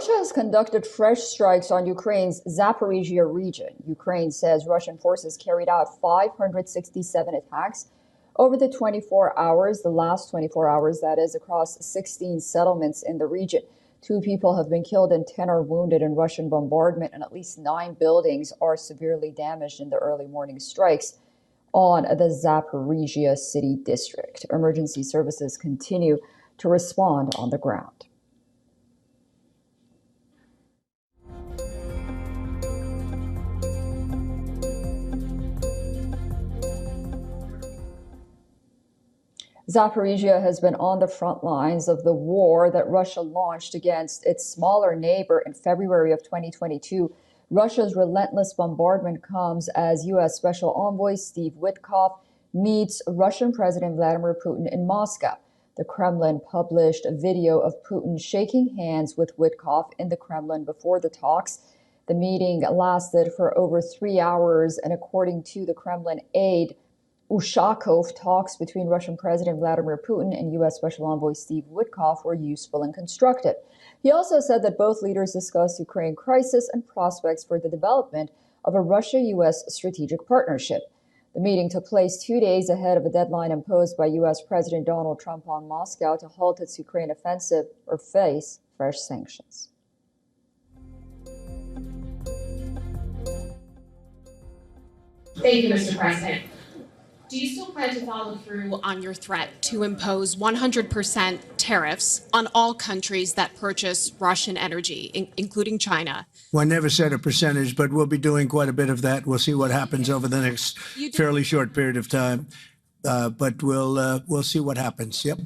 Russia has conducted fresh strikes on Ukraine's Zaporizhia region. Ukraine says Russian forces carried out 567 attacks over the 24 hours, the last 24 hours, that is, across 16 settlements in the region. 2 people have been killed and 10 are wounded in Russian bombardment, and at least 9 buildings are severely damaged in the early morning strikes on the Zaporizhia city district. Emergency services continue to respond on the ground. Zaporizhia has been on the front lines of the war that Russia launched against its smaller neighbor in February of 2022. Russia's relentless bombardment comes as U.S. Special Envoy Steve Witkoff meets Russian President Vladimir Putin in Moscow. The Kremlin published a video of Putin shaking hands with Witkoff in the Kremlin before the talks. The meeting lasted for over 3 hours, and according to the Kremlin aide, Ushakov, talks between Russian President Vladimir Putin and U.S. Special Envoy Steve Witkoff were useful and constructive. He also said that both leaders discussed Ukraine crisis and prospects for the development of a Russia-U.S. strategic partnership. The meeting took place 2 days ahead of a deadline imposed by U.S. President Donald Trump on Moscow to halt its Ukraine offensive or face fresh sanctions. Thank you, Mr. President. Do you still plan to follow through on your threat to impose 100% tariffs on all countries that purchase Russian energy, including China? Well, I never said a percentage, but we'll be doing quite a bit of that. We'll see what happens over the next fairly short period of time, but we'll see what happens. Yep.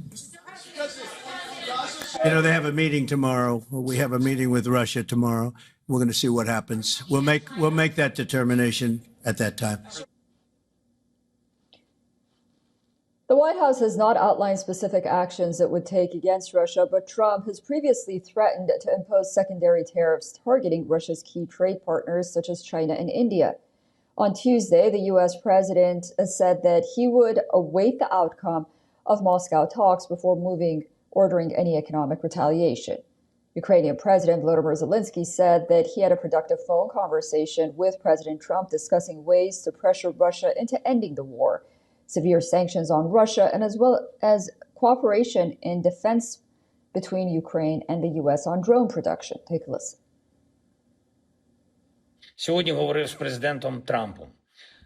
You know, they have a meeting tomorrow. We have a meeting with Russia tomorrow. We're going to see what happens. We'll make that determination at that time. The White House has not outlined specific actions it would take against Russia, but Trump has previously threatened to impose secondary tariffs targeting Russia's key trade partners, such as China and India. On Tuesday, the U.S. president said that he would await the outcome of Moscow talks before ordering any economic retaliation. Ukrainian President Volodymyr Zelensky said that he had a productive phone conversation with President Trump discussing ways to pressure Russia into ending the war, severe sanctions on Russia, and as well as cooperation in defense between Ukraine and the U.S. on drone production. Take a listen.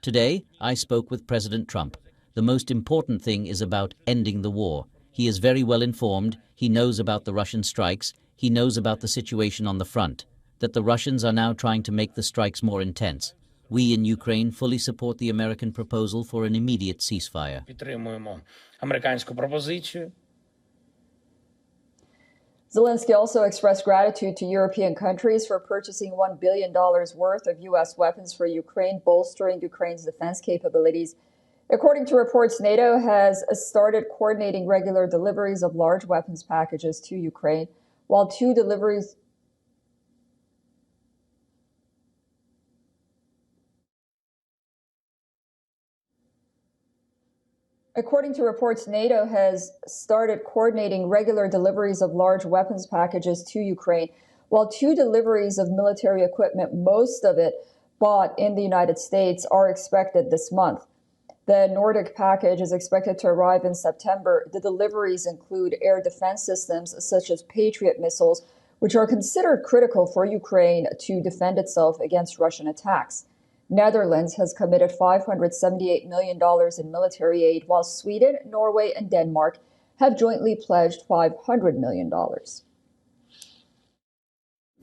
Today, I spoke with President Trump. The most important thing is about ending the war. He is very well informed. He knows about the Russian strikes. He knows about the situation on the front, that the Russians are now trying to make the strikes more intense. We in Ukraine fully support the American proposal for an immediate ceasefire. Zelensky also expressed gratitude to European countries for purchasing $1 billion worth of U.S. weapons for Ukraine, bolstering Ukraine's defense capabilities. According to reports, NATO has started coordinating regular deliveries of large weapons packages to Ukraine, while 2 deliveries According to reports, NATO has started coordinating regular deliveries of large weapons packages to Ukraine, while 2 deliveries of military equipment, most of it bought in the United States, are expected this month. The Nordic package is expected to arrive in September. The deliveries include air defense systems such as Patriot missiles, which are considered critical for Ukraine to defend itself against Russian attacks. Netherlands has committed $578 million in military aid, while Sweden, Norway, and Denmark have jointly pledged $500 million.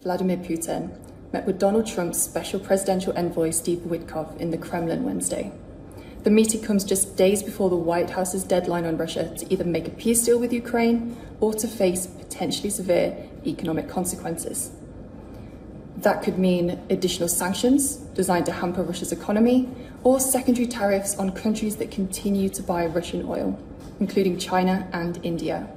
Vladimir Putin met with Donald Trump's special presidential envoy Steve Witkoff in the Kremlin Wednesday. The meeting comes just days before the White House's deadline on Russia to either make a peace deal with Ukraine or to face potentially severe economic consequences. That could mean additional sanctions designed to hamper Russia's economy, or secondary tariffs on countries that continue to buy Russian oil, including China and India.